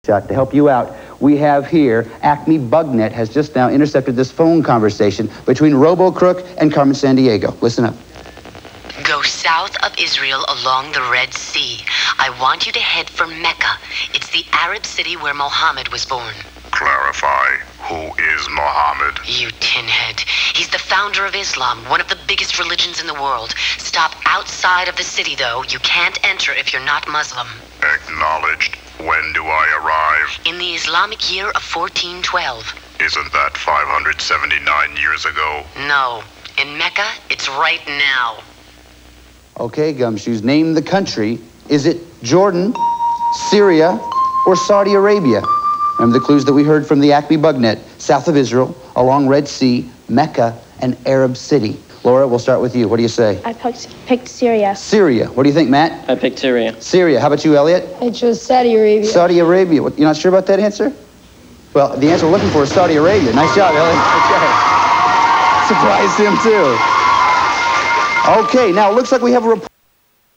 To help you out, we have here, Acme Bugnet has just now intercepted this phone conversation between Robo Crook and Carmen Sandiego. Listen up. Go south of Israel along the Red Sea. I want you to head for Mecca. It's the Arab city where Mohammed was born. Clarify, who is Mohammed? You tinhead. He's the founder of Islam, one of the biggest religions in the world. Stop outside of the city, though. You can't enter if you're not Muslim. Acknowledged. When do I arrive? In the Islamic year of 1412. Isn't that 579 years ago? No. In Mecca, it's right now. Okay, Gumshoes, name the country. Is it Jordan, Syria, or Saudi Arabia? Remember the clues that we heard from the Acme Bugnet. South of Israel, along Red Sea, Mecca, and Arab city. Laura, we'll start with you. What do you say? I picked Syria. Syria. What do you think, Matt? I picked Syria. Syria. How about you, Elliot? I chose Saudi Arabia. Saudi Arabia. What, you're not sure about that answer? Well, the answer we're looking for is Saudi Arabia. Nice job, Elliot. Okay. Surprised him, too. Okay, now it looks like we have a report.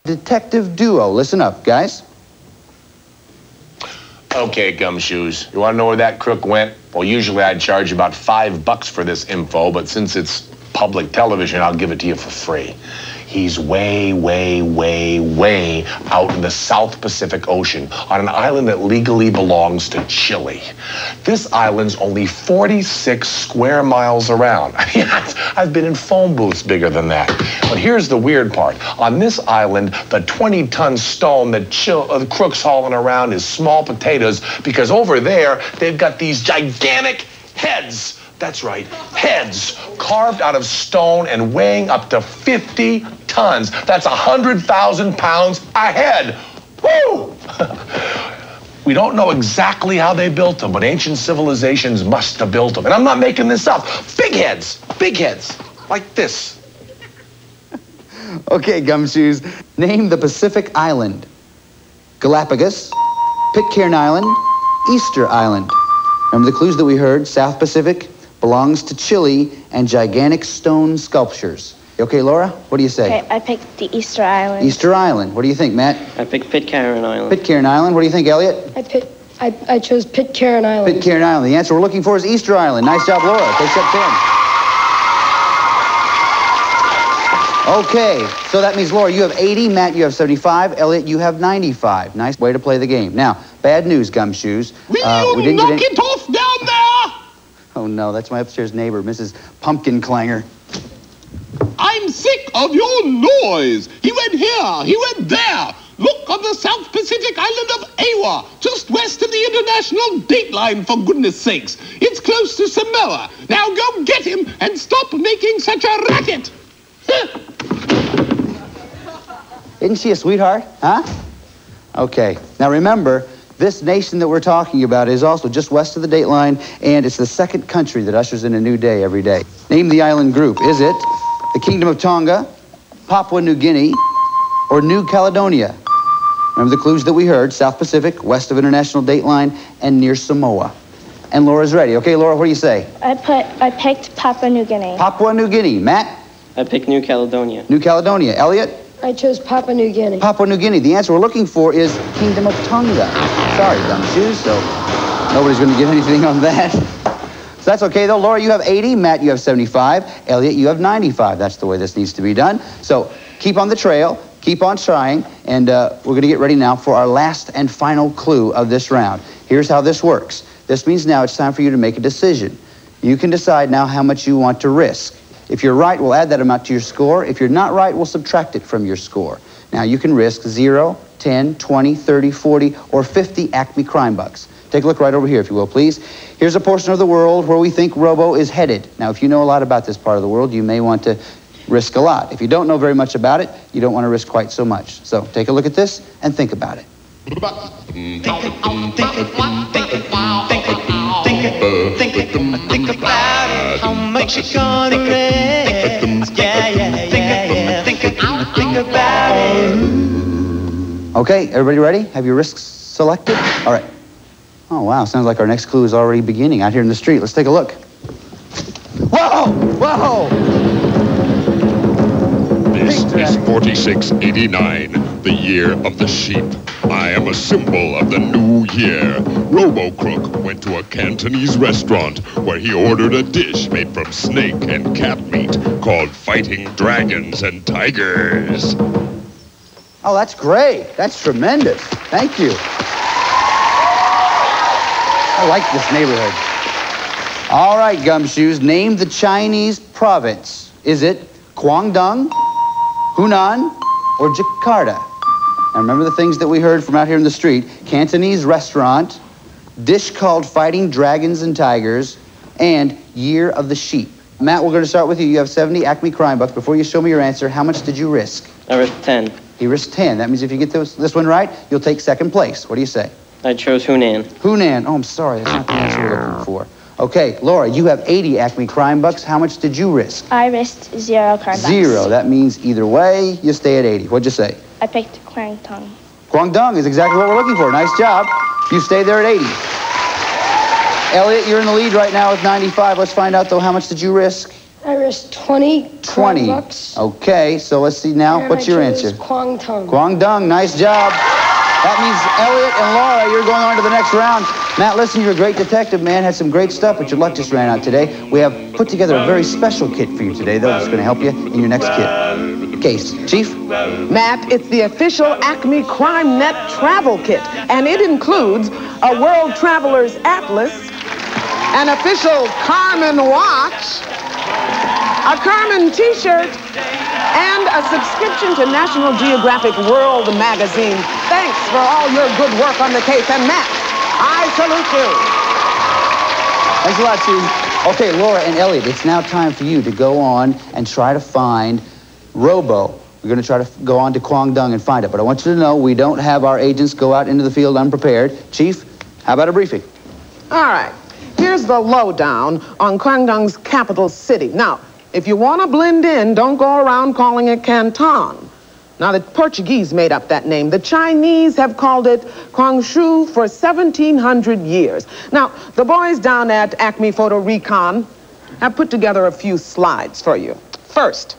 Detective duo. Listen up, guys. Okay, Gumshoes. You want to know where that crook went? Well, usually I'd charge about $5 for this info, but since it's public television, I'll give it to you for free. He's way, way, way, way out in the South Pacific Ocean on an island that legally belongs to Chile. This island's only 46 square miles around. I mean, I've been in phone booths bigger than that. But here's the weird part. On this island, the 20-ton stone that the crook's hauling around is small potatoes because over there, they've got these gigantic heads. That's right, heads carved out of stone and weighing up to 50 tons. That's 100,000 pounds a head. Woo! We don't know exactly how they built them, but ancient civilizations must have built them. And I'm not making this up. Big heads, like this. Okay, Gumshoes, name the Pacific island. Galapagos, Pitcairn Island, Easter Island. Remember the clues that we heard? South Pacific, belongs to Chile, and gigantic stone sculptures. Okay, Laura, what do you say? Okay, I picked the Easter Island. Easter Island. What do you think, Matt? I picked Pitcairn Island. Pitcairn Island. What do you think, Elliot? I chose Pitcairn Island. Pitcairn Island. The answer we're looking for is Easter Island. Nice job, Laura. Takes up 10. Okay, so that means, Laura, you have 80, Matt, you have 75, Elliot, you have 95. Nice way to play the game. Now, bad news, Gumshoes. Will you knock it off down there? Oh, no, that's my upstairs neighbor, Mrs. Pumpkinclanger. I'm sick of your noise. He went here, he went there. Look on the South Pacific island of Awa, just west of the international dateline, for goodness sakes. It's close to Samoa. Now go get him and stop making such a racket. Isn't she a sweetheart, huh? Okay, now remember, this nation that we're talking about is also just west of the dateline, and it's the second country that ushers in a new day every day. Name the island group. Is it the Kingdom of Tonga, Papua New Guinea, or New Caledonia? Remember the clues that we heard: South Pacific, west of international dateline, and near Samoa. And Laura's ready. Okay, Laura, what do you say? I picked Papua New Guinea. Papua New Guinea. Matt? I picked New Caledonia. New Caledonia. Elliot? I chose Papua New Guinea. Papua New Guinea. The answer we're looking for is Kingdom of Tonga. Sorry, Gumshoes, so nobody's going to get anything on that. So that's okay, though. Laura, you have 80. Matt, you have 75. Elliot, you have 95. That's the way this needs to be done. So keep on the trail, keep on trying, and we're going to get ready now for our last and final clue of this round. Here's how this works. This means now it's time for you to make a decision. You can decide now how much you want to risk. If you're right, we'll add that amount to your score. If you're not right, we'll subtract it from your score. Now, you can risk 0, 10, 20, 30, 40, or 50 Acme crime bucks. Take a look right over here, if you will, please. Here's a portion of the world where we think Robo is headed. Now, if you know a lot about this part of the world, you may want to risk a lot. If you don't know very much about it, you don't want to risk quite so much. So take a look at this and think about it. Think about it, how much you gonna risk. Yeah. Think about it. Okay, everybody ready? Have your risks selected? All right. Oh, wow, sounds like our next clue is already beginning out here in the street. Let's take a look. Whoa! Whoa! This is 4689, the year of the sheep. I am a symbol of the new year. Robo-Crook went to a Cantonese restaurant where he ordered a dish made from snake and cat meat called Fighting Dragons and Tigers. Oh, that's great. That's tremendous. Thank you. I like this neighborhood. All right, Gumshoes, name the Chinese province. Is it Guangdong, Hunan, or Jakarta? Now remember the things that we heard from out here in the street. Cantonese restaurant, dish called Fighting Dragons and Tigers, and Year of the Sheep. Matt, we're going to start with you. You have 70 Acme Crime Bucks. Before you show me your answer, how much did you risk? I risked 10. He risked 10. That means if you get this one right, you'll take second place. What do you say? I chose Hunan. Hunan. Oh, I'm sorry. That's not the answer we're looking for. Okay, Laura, you have 80 Acme Crime Bucks. How much did you risk? I risked 0 crime bucks. 0. That means either way, you stay at 80. What'd you say? I picked Guangdong. Guangdong is exactly what we're looking for. Nice job. You stay there at 80. Elliot, you're in the lead right now with 95. Let's find out, though, how much did you risk? I risked 20 crime bucks. Okay, so let's see now. And what's your answer? Guangdong. Guangdong, nice job. That means Elliot and Laura, you're going on to the next round. Matt, listen, you're a great detective, man. Had some great stuff, but your luck just ran out today. We have put together a very special kit for you today, though. That's going to help you in your next case. Chief? Matt, it's the official Acme Crime Net travel kit, and it includes a World Traveler's Atlas, an official Carmen watch, a Carmen t-shirt, and a subscription to National Geographic World magazine. Thanks for all your good work on the case. And Matt, I salute you. Thanks a lot, Chief. Okay, Laura and Elliot, it's now time for you to go on and try to find Robo. We're going to try to go on to Guangdong and find it. But I want you to know we don't have our agents go out into the field unprepared. Chief, how about a briefing? All right. Here's the lowdown on Guangdong's capital city. Now, if you want to blend in, don't go around calling it Canton. Now, the Portuguese made up that name. The Chinese have called it Guangzhou for 1,700 years. Now, the boys down at Acme Photo Recon have put together a few slides for you. First,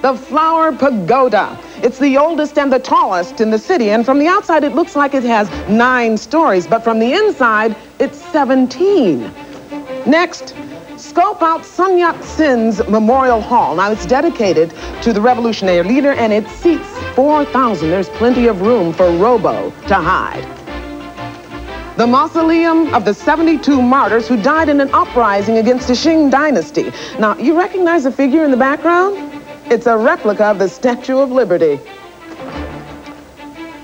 the Flower Pagoda. It's the oldest and the tallest in the city, and from the outside it looks like it has 9 stories, but from the inside it's 17. Next, scope out Sun Yat-sen's Memorial Hall. Now, it's dedicated to the revolutionary leader, and it seats 4,000. There's plenty of room for Robo to hide. The mausoleum of the 72 martyrs who died in an uprising against the Qing dynasty. Now, you recognize the figure in the background? It's a replica of the Statue of Liberty.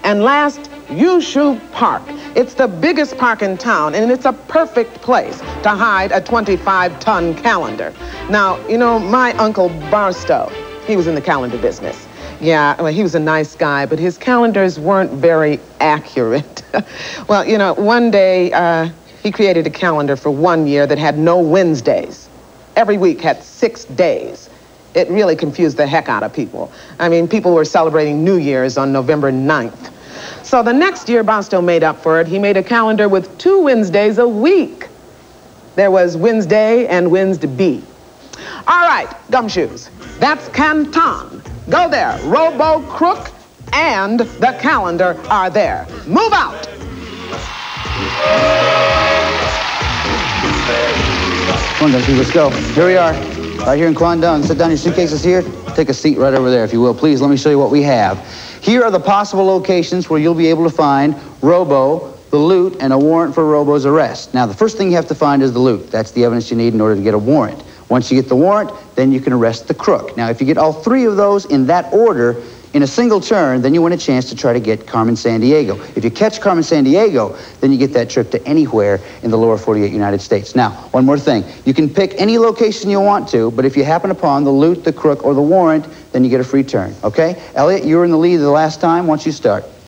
And last, Yushu Park. It's the biggest park in town, and it's a perfect place to hide a 25-ton calendar. Now, you know, my Uncle Barstow, he was in the calendar business. Yeah, well, he was a nice guy, but his calendars weren't very accurate. Well, you know, one day, he created a calendar for 1 year that had no Wednesdays. Every week had 6 days. It really confused the heck out of people. I mean, people were celebrating New Year's on November 9th. So the next year, Barstow made up for it. He made a calendar with 2 Wednesdays a week. There was Wednesday and Wednesday. All right, Gumshoes, that's Canton. Go there. Robo, Crook, and the calendar are there. Move out. Come on, Gumshoes, let's go. Here we are, right here in Guangdong. Set down your suitcases here. Take a seat right over there, if you will. Please, let me show you what we have. Here are the possible locations where you'll be able to find Robo, the loot, and a warrant for Robo's arrest. Now, the first thing you have to find is the loot. That's the evidence you need in order to get a warrant. Once you get the warrant, then you can arrest the crook. Now, if you get all 3 of those in that order in a single turn, then you win a chance to try to get Carmen Sandiego. If you catch Carmen Sandiego, then you get that trip to anywhere in the lower 48 United States. Now, one more thing. You can pick any location you want to, but if you happen upon the loot, the crook, or the warrant, then you get a free turn, okay? Elliot, you were in the lead the last time. Once you start.